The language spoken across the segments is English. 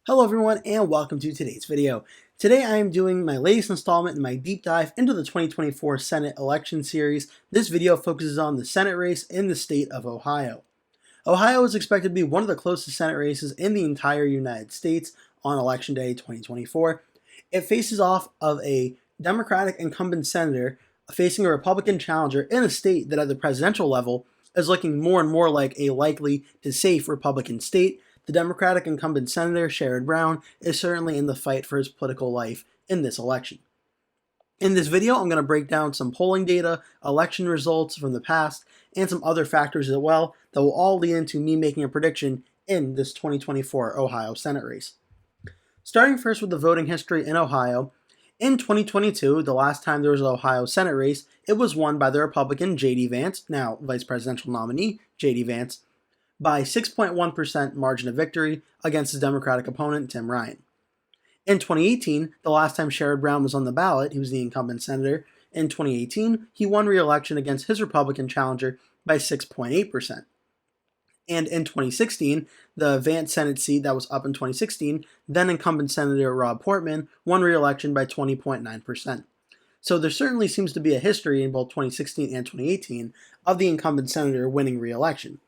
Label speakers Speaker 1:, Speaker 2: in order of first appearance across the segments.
Speaker 1: Hello everyone and welcome to today's video. Today I am doing my latest installment in my deep dive into the 2024 Senate election series. This video focuses on the Senate race in the state of Ohio. Ohio is expected to be one of the closest Senate races in the entire United States on Election Day 2024. It faces off of a Democratic incumbent senator facing a Republican challenger in a state that at the presidential level is looking more and more like a likely to safe Republican state. The Democratic incumbent senator, Sherrod Brown, is certainly in the fight for his political life in this election. In this video, I'm going to break down some polling data, election results from the past, and some other factors as well that will all lead into me making a prediction in this 2024 Ohio Senate race. Starting first with the voting history in Ohio, in 2022, the last time there was an Ohio Senate race, it was won by the Republican J.D. Vance, now vice presidential nominee J.D. Vance, by 6.1% margin of victory against his Democratic opponent, Tim Ryan. In 2018, the last time Sherrod Brown was on the ballot, he was the incumbent senator. In 2018, he won re-election against his Republican challenger by 6.8%. And in 2016, the Vance Senate seat that was up in 2016, then incumbent Senator Rob Portman won re-election by 20.9%. So there certainly seems to be a history in both 2016 and 2018 of the incumbent senator winning re-election.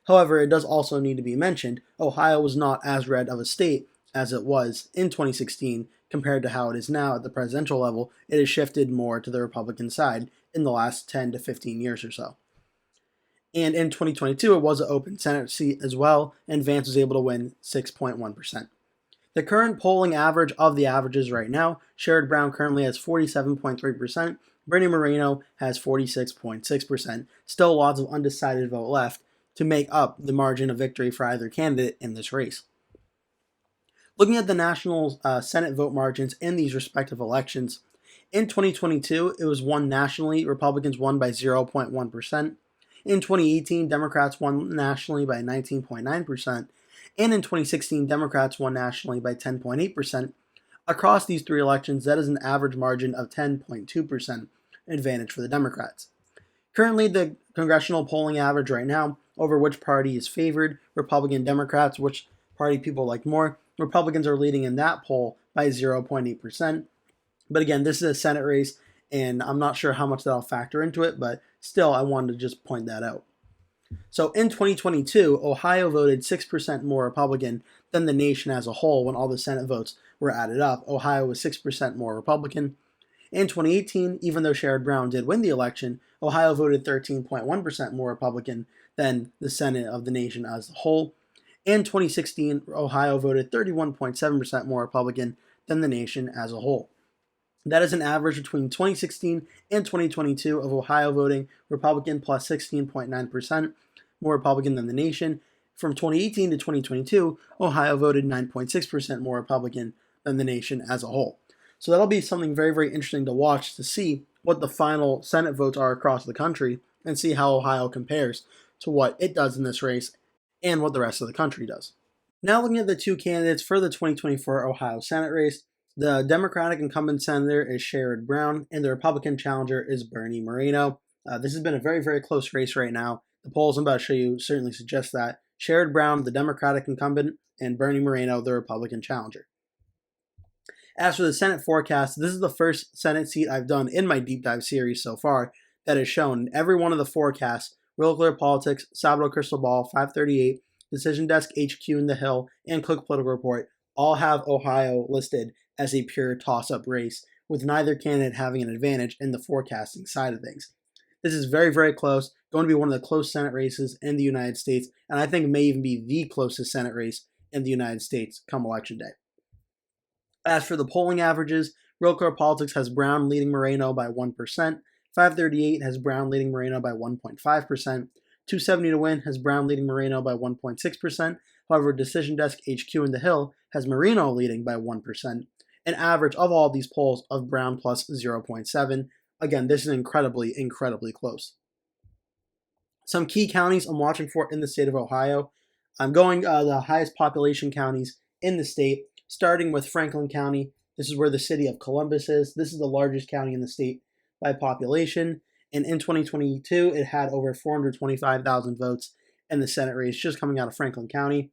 Speaker 1: However, it does also need to be mentioned, Ohio was not as red of a state as it was in 2016 compared to how it is now at the presidential level. It has shifted more to the Republican side in the last 10 to 15 years or so. And in 2022, it was an open Senate seat as well, and Vance was able to win 6.1%. The current polling average of the averages right now, Sherrod Brown currently has 47.3%, Bernie Moreno has 46.6%, still lots of undecided vote left to make up the margin of victory for either candidate in this race. Looking at the national Senate vote margins in these respective elections, in 2022, it was won nationally. Republicans won by 0.1%. In 2018, Democrats won nationally by 19.9%. And in 2016, Democrats won nationally by 10.8%. Across these three elections, that is an average margin of 10.2% advantage for the Democrats. Currently, the congressional polling average right now over which party is favored, Republican, Democrats, which party people like more. Republicans are leading in that poll by 0.8%. But again, this is a Senate race, and I'm not sure how much that'll factor into it, but still, I wanted to just point that out. So in 2022, Ohio voted 6% more Republican than the nation as a whole when all the Senate votes were added up. Ohio was 6% more Republican. In 2018, even though Sherrod Brown did win the election, Ohio voted 13.1% more Republican than the Senate of the nation as a whole. In 2016, Ohio voted 31.7% more Republican than the nation as a whole. That is an average between 2016 and 2022 of Ohio voting Republican plus 16.9% more Republican than the nation. From 2018 to 2022, Ohio voted 9.6% more Republican than the nation as a whole. So that'll be something very, very interesting to watch to see what the final Senate votes are across the country and see how Ohio compares to what it does in this race and what the rest of the country does. Now looking at the two candidates for the 2024 Ohio Senate race, the Democratic incumbent senator is Sherrod Brown, and the Republican challenger is Bernie Moreno. This has been a very, very close race right now. The polls I'm about to show you certainly suggest that. Sherrod Brown, the Democratic incumbent, and Bernie Moreno, the Republican challenger. As for the Senate forecast, this is the first Senate seat I've done in my deep dive series so far that has shown every one of the forecasts, Real Clear Politics, Sabado Crystal Ball, 538, Decision Desk HQ in the Hill, and Cook Political Report all have Ohio listed as a pure toss-up race, with neither candidate having an advantage in the forecasting side of things. This is very, very close, going to be one of the close Senate races in the United States, and I think it may even be the closest Senate race in the United States come Election Day. As for the polling averages, Real Clear Politics has Brown leading Moreno by 1%, 538 has Brown leading Moreno by 1.5%, 270 to win has Brown leading Moreno by 1.6%, however Decision Desk HQ in the Hill has Moreno leading by 1%, an average of all these polls of Brown plus 0.7. Again, this is incredibly, incredibly close. Some key counties I'm watching for in the state of Ohio. I'm going the highest population counties in the state, starting with Franklin County. This is where the city of Columbus is. This is the largest county in the state by population. And in 2022, it had over 425,000 votes in the Senate race just coming out of Franklin County.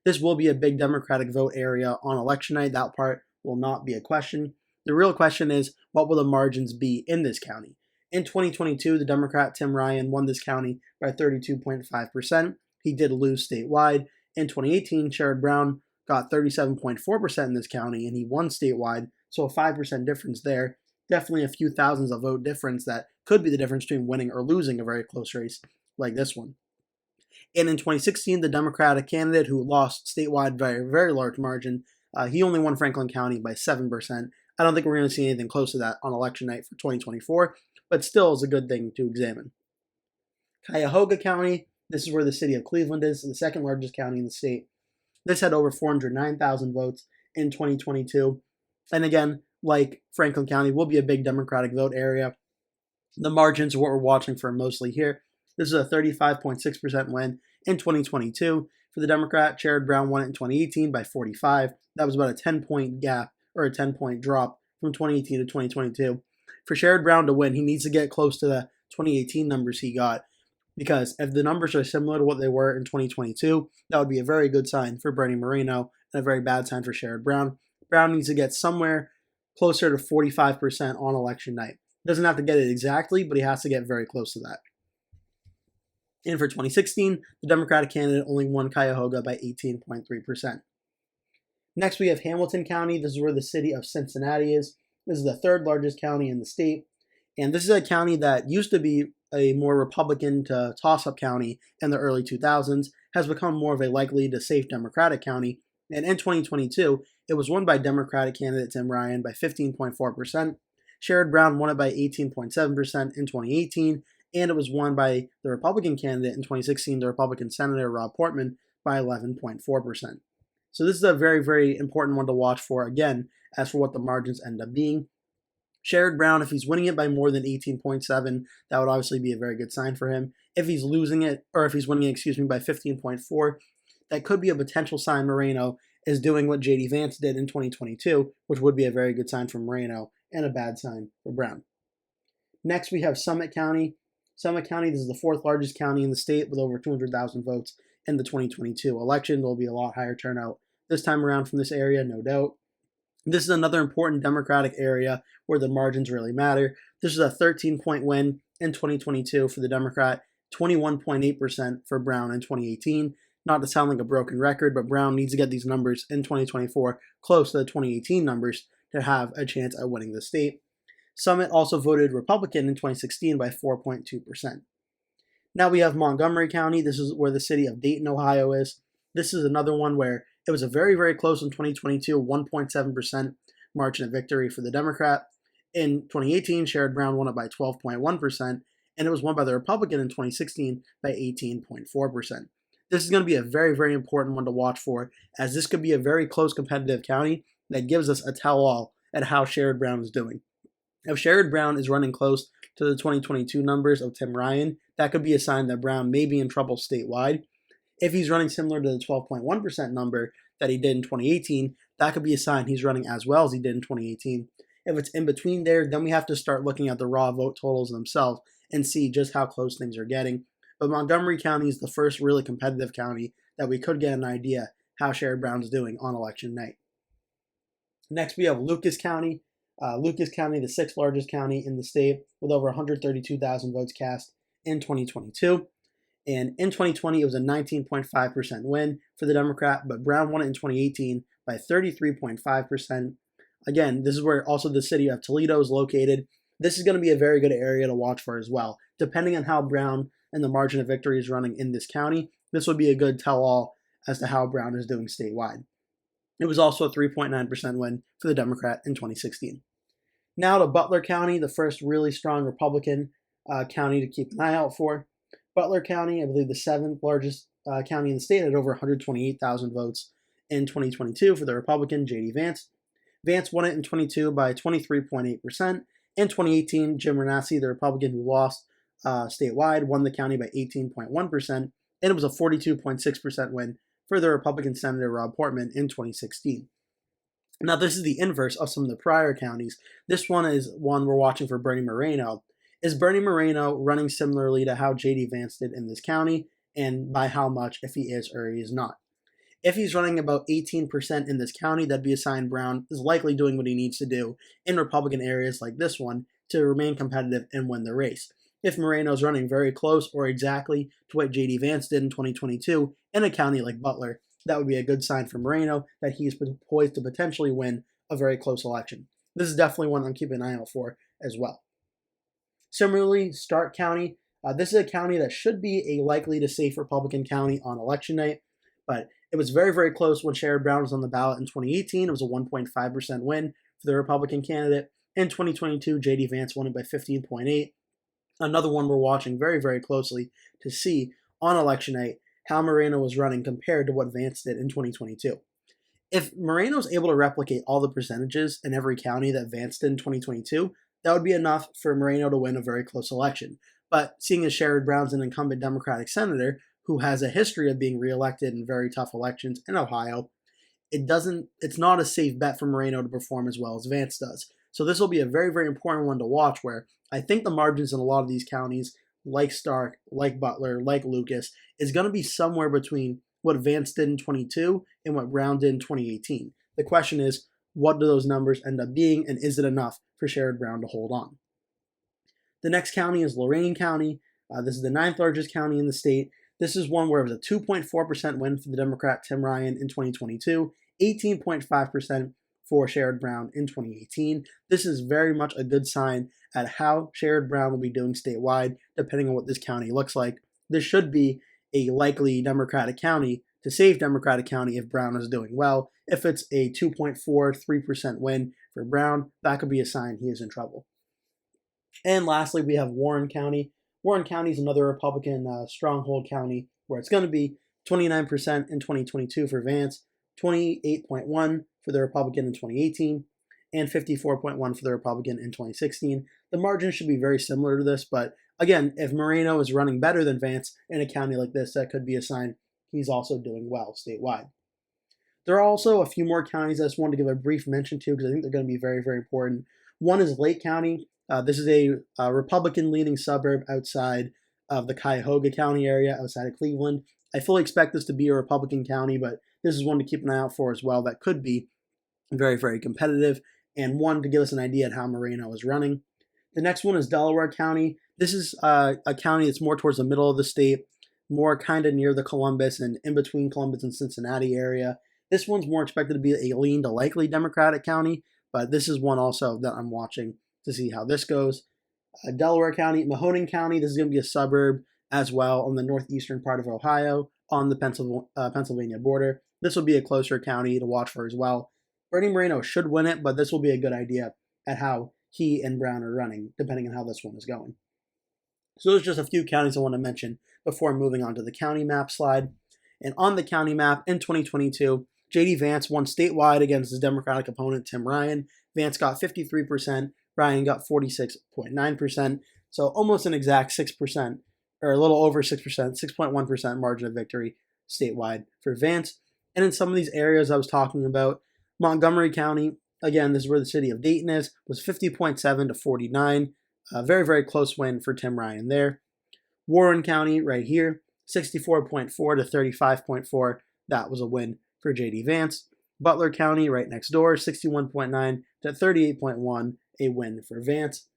Speaker 1: This will be a big Democratic vote area on election night. That part will not be a question. The real question is, what will the margins be in this county? In 2022, the Democrat Tim Ryan won this county by 32.5%. He did lose statewide. In 2018, Sherrod Brown got 37.4% in this county, and he won statewide, so a 5% difference there. Definitely a few thousands of vote difference that could be the difference between winning or losing a very close race like this one. And in 2016, the Democratic candidate who lost statewide by a very large margin, he only won Franklin County by 7%. I don't think we're going to see anything close to that on election night for 2024, but still is a good thing to examine. Cuyahoga County, this is where the city of Cleveland is, the second largest county in the state. This had over 409,000 votes in 2022. And again, like Franklin County, will be a big Democratic vote area. The margins are what we're watching for mostly here. This is a 35.6% win in 2022. For the Democrat, Sherrod Brown won it in 2018 by 45. That was about a 10-point gap, or a 10-point drop from 2018 to 2022. For Sherrod Brown to win, he needs to get close to the 2018 numbers he got, because if the numbers are similar to what they were in 2022, that would be a very good sign for Bernie Moreno and a very bad sign for Sherrod Brown. Brown needs to get somewhere closer to 45% on election night. Doesn't have to get it exactly, but he has to get very close to that. And for 2016, the Democratic candidate only won Cuyahoga by 18.3%. Next, we have Hamilton County. This is where the city of Cincinnati is. This is the third largest county in the state. And this is a county that used to be a more Republican to toss-up county in the early 2000s, has become more of a likely to safe Democratic county. And in 2022, it was won by Democratic candidate Tim Ryan by 15.4%. Sherrod Brown won it by 18.7% in 2018, and it was won by the Republican candidate in 2016, the Republican Senator Rob Portman, by 11.4%. So this is a very, very important one to watch for, again, as for what the margins end up being. Sherrod Brown, if he's winning it by more than 18.7, that would obviously be a very good sign for him. If he's losing it, or if he's winning it, by 15.4, that could be a potential sign Moreno is doing what J.D. Vance did in 2022, which would be a very good sign for Moreno and a bad sign for Brown. Next, we have Summit County. Summit County, this is the fourth largest county in the state with over 200,000 votes in the 2022 election. There will be a lot higher turnout this time around from this area, no doubt. This is another important Democratic area where the margins really matter. This is a 13-point win in 2022 for the Democrat, 21.8% for Brown in 2018. Not to sound like a broken record, but Brown needs to get these numbers in 2024 close to the 2018 numbers to have a chance at winning the state. Summit also voted Republican in 2016 by 4.2%. Now we have Montgomery County. This is where the city of Dayton, Ohio is. This is another one where it was a very, very close in 2022, 1.7% margin of victory for the Democrat. In 2018, Sherrod Brown won it by 12.1%, and it was won by the Republican in 2016 by 18.4%. This is going to be a very, very important one to watch for, as this could be a very close competitive county that gives us a tell-all at how Sherrod Brown is doing. If Sherrod Brown is running close to the 2022 numbers of Tim Ryan, that could be a sign that Brown may be in trouble statewide. If he's running similar to the 12.1% number that he did in 2018, that could be a sign he's running as well as he did in 2018. If it's in between there, then we have to start looking at the raw vote totals themselves and see just how close things are getting. But Montgomery County is the first really competitive county that we could get an idea how Sherrod Brown's doing on election night. Next, we have Lucas County. Lucas County, the sixth largest county in the state, with over 132,000 votes cast in 2022. And in 2020, it was a 19.5% win for the Democrat, but Brown won it in 2018 by 33.5%. Again, this is where also the city of Toledo is located. This is going to be a very good area to watch for as well. Depending on how Brown and the margin of victory is running in this county, this would be a good tell-all as to how Brown is doing statewide. It was also a 3.9% win for the Democrat in 2016. Now to Butler County, the first really strong Republican county to keep an eye out for. Butler County, I believe the seventh largest county in the state, had over 128,000 votes in 2022 for the Republican J.D. Vance. Vance won it in 22 by 23.8%. In 2018, Jim Renacci, the Republican who lost statewide, won the county by 18.1%, and it was a 42.6% win for the Republican Senator Rob Portman in 2016. Now, this is the inverse of some of the prior counties. This one is one we're watching for Bernie Moreno. Is Bernie Moreno running similarly to how J.D. Vance did in this county, and by how much if he is or he is not? If he's running about 18% in this county, that'd be a sign Brown is likely doing what he needs to do in Republican areas like this one to remain competitive and win the race. If Moreno's running very close or exactly to what J.D. Vance did in 2022 in a county like Butler, that would be a good sign for Moreno that he's poised to potentially win a very close election. This is definitely one I'm keeping an eye out for as well. Similarly, Stark County. This is a county that should be a likely to safe Republican county on election night, but it was very, very close when Sherrod Brown was on the ballot in 2018. It was a 1.5% win for the Republican candidate. In 2022, J.D. Vance won it by 15.8. Another one we're watching very, very closely to see on election night how Moreno was running compared to what Vance did in 2022. If Moreno's able to replicate all the percentages in every county that Vance did in 2022, that would be enough for Moreno to win a very close election. But seeing as Sherrod Brown's an incumbent Democratic senator who has a history of being reelected in very tough elections in Ohio, it's not a safe bet for Moreno to perform as well as Vance does. So this will be a very, very important one to watch, where I think the margins in a lot of these counties, like Stark, like Butler, like Lucas, is going to be somewhere between what Vance did in 22 and what Brown did in 2018. The question is, what do those numbers end up being, and is it enough for Sherrod Brown to hold on? The next county is Lorain County. This is the 9th largest county in the state. This is one where it was a 2.4% win for the Democrat Tim Ryan in 2022, 18.5% for Sherrod Brown in 2018. This is very much a good sign at how Sherrod Brown will be doing statewide, depending on what this county looks like. This should be a likely Democratic county to save Democratic County if Brown is doing well. If it's a 2.43% win for Brown, that could be a sign he is in trouble. And lastly, we have Warren County. Warren County is another Republican stronghold county where it's going to be 29% in 2022 for Vance, 28.1% for the Republican in 2018, and 54.1% for the Republican in 2016. The margin should be very similar to this, but again, if Moreno is running better than Vance in a county like this, that could be a sign he's also doing well statewide. There are also a few more counties I just wanted to give a brief mention to because I think they're going to be very, very important. One is Lake County. This is a Republican-leaning suburb outside of the Cuyahoga County area, outside of Cleveland. I fully expect this to be a Republican county, but this is one to keep an eye out for as well that could be very, very competitive, and one to give us an idea of how Moreno is running. The next one is Delaware County. This is a county that's more towards the middle of the state, more kind of near the Columbus and in between Columbus and Cincinnati area. This one's more expected to be a lean to likely Democratic county, but this is one also that I'm watching to see how this goes. Delaware County, Mahoning County, this is going to be a suburb as well on the northeastern part of Ohio on the Pennsylvania border. This will be a closer county to watch for as well. Bernie Moreno should win it, but this will be a good idea at how he and Brown are running, depending on how this one is going. So those are just a few counties I want to mention before moving on to the county map slide. And on the county map in 2022, J.D. Vance won statewide against his Democratic opponent, Tim Ryan. Vance got 53%, Ryan got 46.9%, so almost an exact 6%, or a little over 6%, 6.1% margin of victory statewide for Vance. And in some of these areas I was talking about, Montgomery County, again, this is where the city of Dayton is, was 50.7 to 49. A very, very close win for Tim Ryan there. Warren County, right here, 64.4 to 35.4. That was a win for J.D. Vance. Butler County, right next door, 61.9 to 38.1, a win for Vance.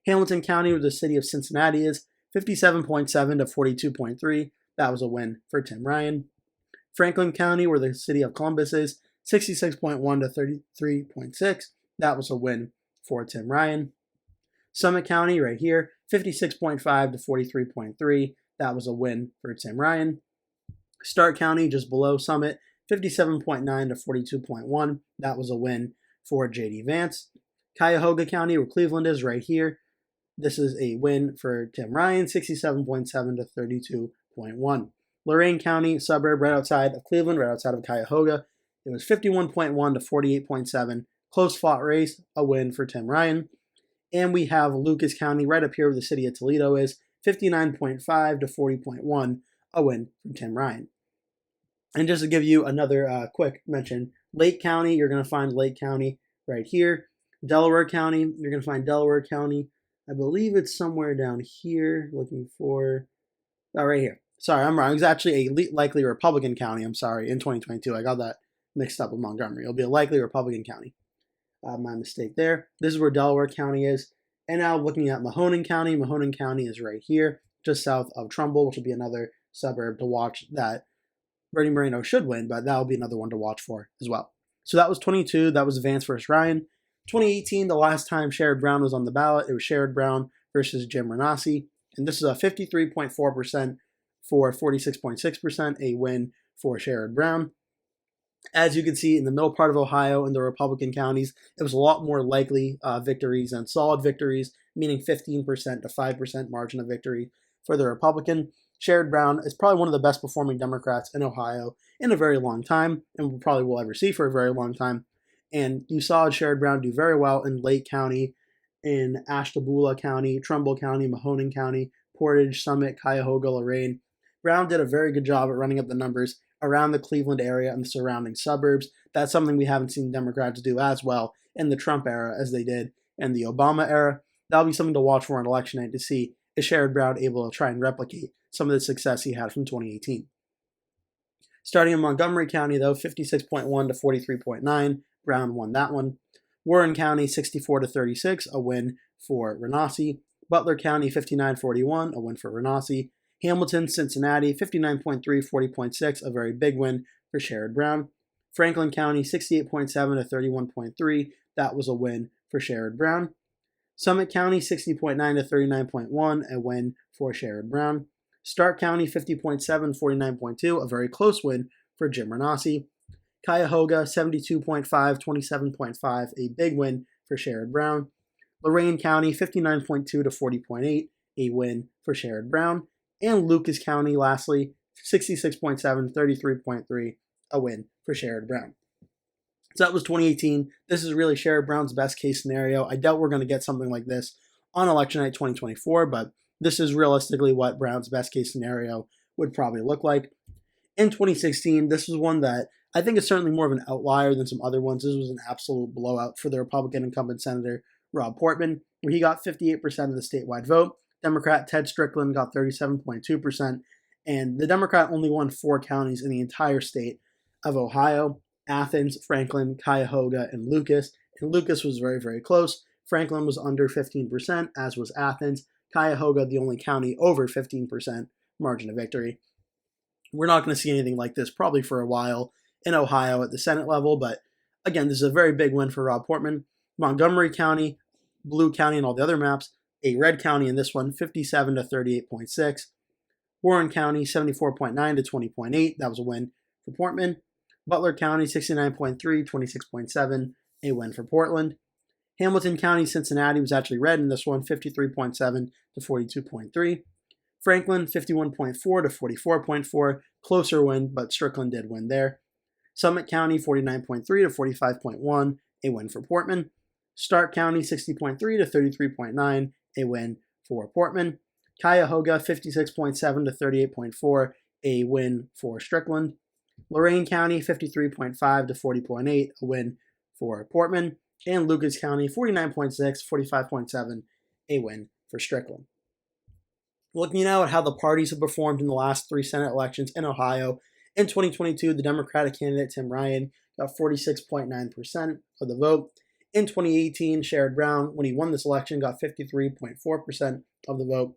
Speaker 1: Hamilton County, where the city of Cincinnati is, 57.7 to 42.3. That was a win for Tim Ryan. Franklin County, where the city of Columbus is, 66.1 to 33.6. That was a win for Tim Ryan. Summit County, right here, 56.5 to 43.3. That was a win for Tim Ryan. Stark County, just below Summit, 57.9 to 42.1. That was a win for J.D. Vance. Cuyahoga County, where Cleveland is, right here. This is a win for Tim Ryan, 67.7 to 32.1. Lorain County, suburb right outside of Cleveland, right outside of Cuyahoga. It was 51.1 to 48.7. Close fought race, a win for Tim Ryan. And we have Lucas County right up here where the city of Toledo is, 59.5 to 40.1, a win from Tim Ryan. And just to give you another quick mention, Lake County, you're going to find Lake County right here. Delaware County, you're going to find Delaware County. I believe it's somewhere down here, looking for, right here. Sorry, I'm wrong. It's actually a likely Republican county. I'm sorry, in 2022. I got that mixed up with Montgomery. It'll be a likely Republican county. My mistake there. This is where Delaware County is. And now looking at Mahoning County. Mahoning County is right here, just south of Trumbull, which will be another suburb to watch that Bernie Moreno should win, but that'll be another one to watch for as well. So that was 22. That was Vance versus Ryan. 2018, the last time Sherrod Brown was on the ballot, it was Sherrod Brown versus Jim Renacci. And this is a 53.4% for 46.6%, a win for Sherrod Brown. As you can see in the middle part of Ohio in the Republican counties, it was a lot more likely victories and solid victories, meaning 15% to 5% margin of victory for the Republican. Sherrod Brown is probably one of the best performing Democrats in Ohio in a very long time, and we probably will ever see for a very long time. And you saw Sherrod Brown do very well in Lake County, in Ashtabula County, Trumbull County, Mahoning County, Portage, Summit, Cuyahoga, Lorain. Brown did a very good job at running up the numbers around the Cleveland area and the surrounding suburbs. That's something we haven't seen Democrats do as well in the Trump era as they did in the Obama era. That'll be something to watch for on election night to see, is Sherrod Brown able to try and replicate some of the success he had from 2018. Starting in Montgomery County, though, 56.1 to 43.9, Brown won that one. Warren County, 64 to 36, a win for Renacci. Butler County, 59-41, a win for Renacci. Hamilton, Cincinnati, 59.3, 40.6, a very big win for Sherrod Brown. Franklin County, 68.7 to 31.3, that was a win for Sherrod Brown. Summit County, 60.9 to 39.1, a win for Sherrod Brown. Stark County, 50.7, 49.2, a very close win for Jim Renacci. Cuyahoga, 72.5, 27.5, a big win for Sherrod Brown. Lorain County, 59.2 to 40.8, a win for Sherrod Brown. And Lucas County, lastly, 66.7, 33.3, a win for Sherrod Brown. So that was 2018. This is really Sherrod Brown's best case scenario. I doubt we're going to get something like this on election night 2024, but this is realistically what Brown's best case scenario would probably look like. In 2016, this was one that I think is certainly more of an outlier than some other ones. This was an absolute blowout for the Republican incumbent Senator Rob Portman, where he got 58% of the statewide vote. Democrat Ted Strickland got 37.2%, and the Democrat only won 4 counties in the entire state of Ohio: Athens, Franklin, Cuyahoga, and Lucas. And Lucas was very, very close. Franklin was under 15%, as was Athens. Cuyahoga, the only county over 15% margin of victory. We're not going to see anything like this probably for a while in Ohio at the Senate level, but again, this is a very big win for Rob Portman. Montgomery County, blue county, and all the other maps, a red county in this one, 57 to 38.6. Warren County, 74.9 to 20.8. That was a win for Portman. Butler County, 69.3, 26.7. A win for Portland. Hamilton County, Cincinnati was actually red in this one, 53.7 to 42.3. Franklin, 51.4 to 44.4. Closer win, but Strickland did win there. Summit County, 49.3 to 45.1. A win for Portman. Stark County, 60.3 to 33.9. A win for Portman. Cuyahoga, 56.7 to 38.4. A win for Strickland. Lorain County, 53.5 to 40.8. A win for Portman. And Lucas County, 49.6, 45.7. A win for Strickland. Looking now at how the parties have performed in the last 3 Senate elections in Ohio. In 2022, the Democratic candidate Tim Ryan got 46.9% of the vote. In 2018, Sherrod Brown, when he won this election, got 53.4% of the vote.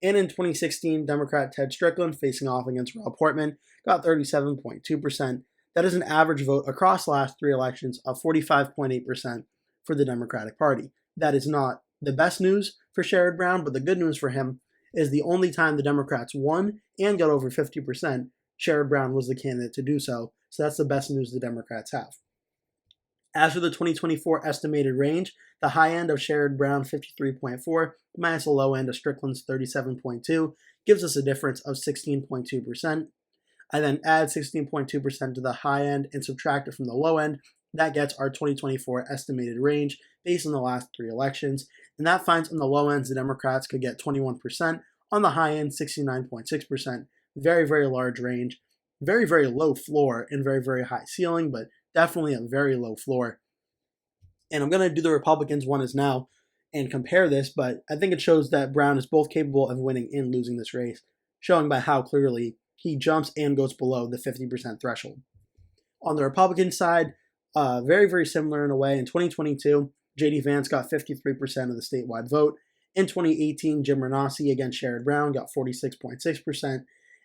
Speaker 1: And in 2016, Democrat Ted Strickland, facing off against Rob Portman, got 37.2%. That is an average vote across the last 3 elections of 45.8% for the Democratic Party. That is not the best news for Sherrod Brown, but the good news for him is the only time the Democrats won and got over 50%, Sherrod Brown was the candidate to do so. So that's the best news the Democrats have. As for the 2024 estimated range, the high end of Sherrod Brown 53.4 minus the low end of Strickland's 37.2 gives us a difference of 16.2%. I then add 16.2% to the high end and subtract it from the low end. That gets our 2024 estimated range based on the last 3 elections. And that finds on the low ends the Democrats could get 21%, on the high end 69.6%. Very, very large range. Very, very low floor and very, very high ceiling, but definitely a very low floor. And I'm going to do the Republicans one as now and compare this, but I think it shows that Brown is both capable of winning and losing this race. showing by how clearly he jumps and goes below the 50% threshold. On the Republican side, very, very similar in a way. In 2022, J.D. Vance got 53% of the statewide vote. In 2018, Jim Renossi against Sherrod Brown got 46.6%.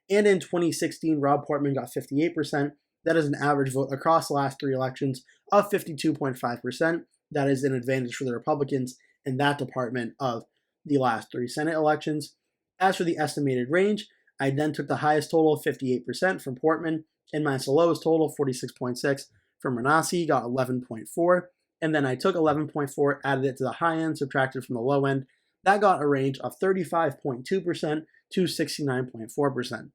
Speaker 1: And in 2016, Rob Portman got 58%. That is an average vote across the last 3 elections of 52.5%. That is an advantage for the Republicans in that department of the last 3 Senate elections. As for the estimated range, I then took the highest total of 58% from Portman, and minus the lowest total, 46.6 from Renossi, got 11.4. And then I took 11.4, added it to the high end, subtracted from the low end. That got a range of 35.2% to 69.4%.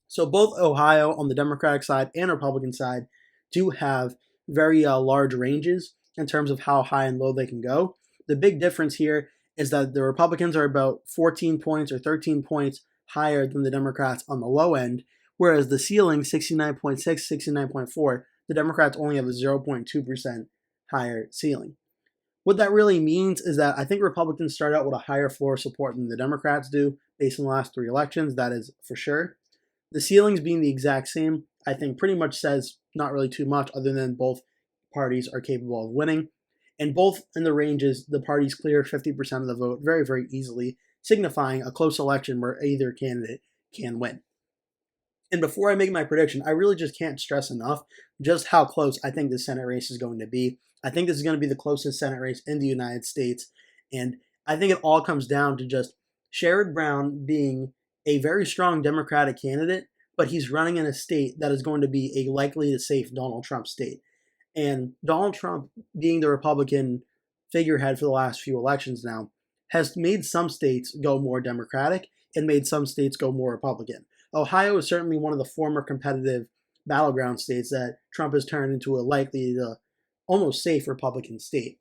Speaker 1: So both Ohio on the Democratic side and Republican side do have very large ranges in terms of how high and low they can go. The big difference here is that the Republicans are about 14 points or 13 points higher than the Democrats on the low end, whereas the ceiling, 69.6, 69.4, the Democrats only have a 0.2% higher ceiling. What that really means is that I think Republicans start out with a higher floor support than the Democrats do based on the last 3 elections, that is for sure. The ceilings being the exact same, I think pretty much says not really too much other than both parties are capable of winning. And both in the ranges, the parties clear 50% of the vote very, very easily, signifying a close election where either candidate can win. And before I make my prediction, I really just can't stress enough just how close I think the Senate race is going to be. I think this is going to be the closest Senate race in the United States. And I think it all comes down to just Sherrod Brown being a very strong Democratic candidate, but he's running in a state that is going to be a likely to safe Donald Trump state. And Donald Trump, being the Republican figurehead for the last few elections now, has made some states go more Democratic and made some states go more Republican. Ohio is certainly one of the former competitive battleground states that Trump has turned into a likely to almost safe Republican state.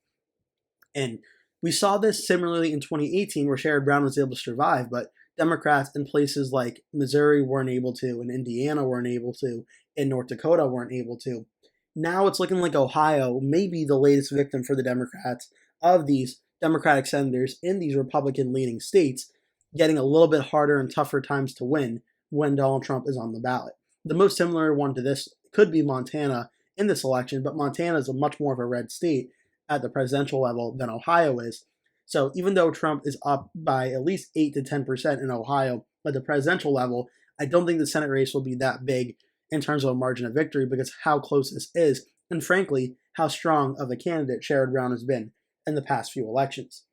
Speaker 1: And we saw this similarly in 2018 where Sherrod Brown was able to survive, but Democrats in places like Missouri weren't able to, and Indiana weren't able to, and North Dakota weren't able to. Now it's looking like Ohio may be the latest victim for the Democrats of these Democratic senators in these Republican-leaning states getting a little bit harder and tougher times to win when Donald Trump is on the ballot. The most similar one to this could be Montana in this election, but Montana is a much more of a red state at the presidential level than Ohio is. So even though Trump is up by at least 8 to 10% in Ohio at the presidential level, I don't think the Senate race will be that big in terms of a margin of victory because how close this is, and frankly, how strong of a candidate Sherrod Brown has been in the past few elections.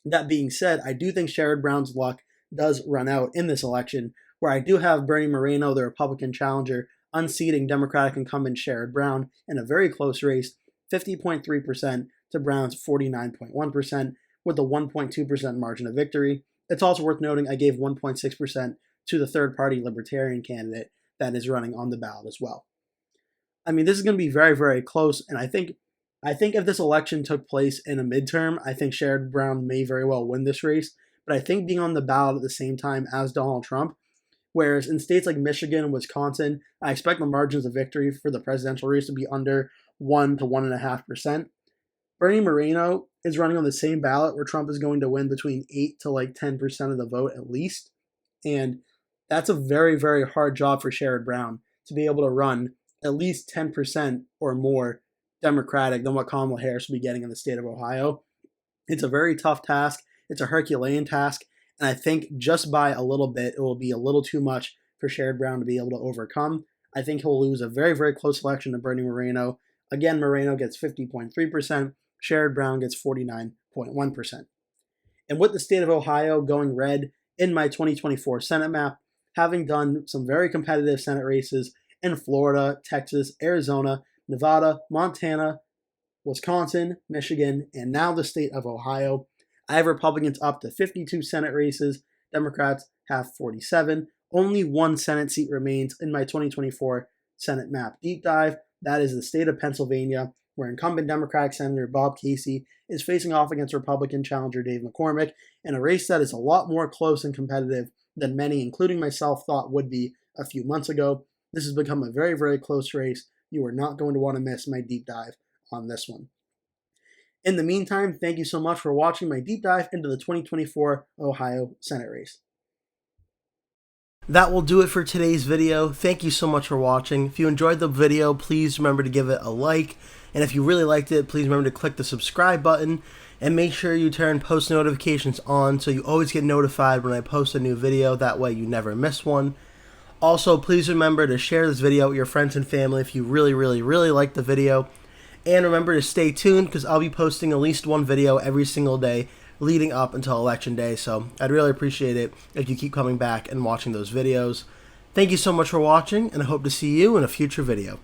Speaker 1: That being said, I do think Sherrod Brown's luck does run out in this election, where I do have Bernie Moreno, the Republican challenger, unseating Democratic incumbent Sherrod Brown in a very close race, 50.3% to Brown's 49.1%, with a 1.2% margin of victory. It's also worth noting I gave 1.6% to the third-party Libertarian candidate that is running on the ballot as well. I mean, this is going to be very, very close, and I think if this election took place in a midterm, I think Sherrod Brown may very well win this race, but I think being on the ballot at the same time as Donald Trump, whereas in states like Michigan and Wisconsin, I expect the margins of victory for the presidential race to be under 1 to 1.5%. Bernie Moreno is running on the same ballot where Trump is going to win between 8 to 10% of the vote at least. And that's a very, very hard job for Sherrod Brown to be able to run at least 10% or more Democratic than what Kamala Harris will be getting in the state of Ohio. It's a very tough task. It's a Herculean task. And I think just by a little bit, it will be a little too much for Sherrod Brown to be able to overcome. I think he'll lose a very, very close election to Bernie Moreno. Again, Moreno gets 50.3%. Sherrod Brown gets 49.1%. And with the state of Ohio going red in my 2024 Senate map, having done some very competitive Senate races in Florida, Texas, Arizona, Nevada, Montana, Wisconsin, Michigan, and now the state of Ohio, I have Republicans up to 52 Senate races. Democrats have 47. Only one Senate seat remains in my 2024 Senate map deep dive. That is the state of Pennsylvania, where incumbent Democratic Senator Bob Casey is facing off against Republican challenger Dave McCormick in a race that is a lot more close and competitive than many, including myself, thought would be a few months ago. This has become a very, very close race. You are not going to want to miss my deep dive on this one. In the meantime, thank you so much for watching my deep dive into the 2024 Ohio Senate race. That will do it for today's video. Thank you so much for watching. If you enjoyed the video, please remember to give it a like. And if you really liked it, please remember to click the subscribe button. And make sure you turn post notifications on so you always get notified when I post a new video. That way you never miss one. Also, please remember to share this video with your friends and family if you really like the video. And remember to stay tuned because I'll be posting at least one video every single day leading up until Election Day. So I'd really appreciate it if you keep coming back and watching those videos. Thank you so much for watching, and I hope to see you in a future video.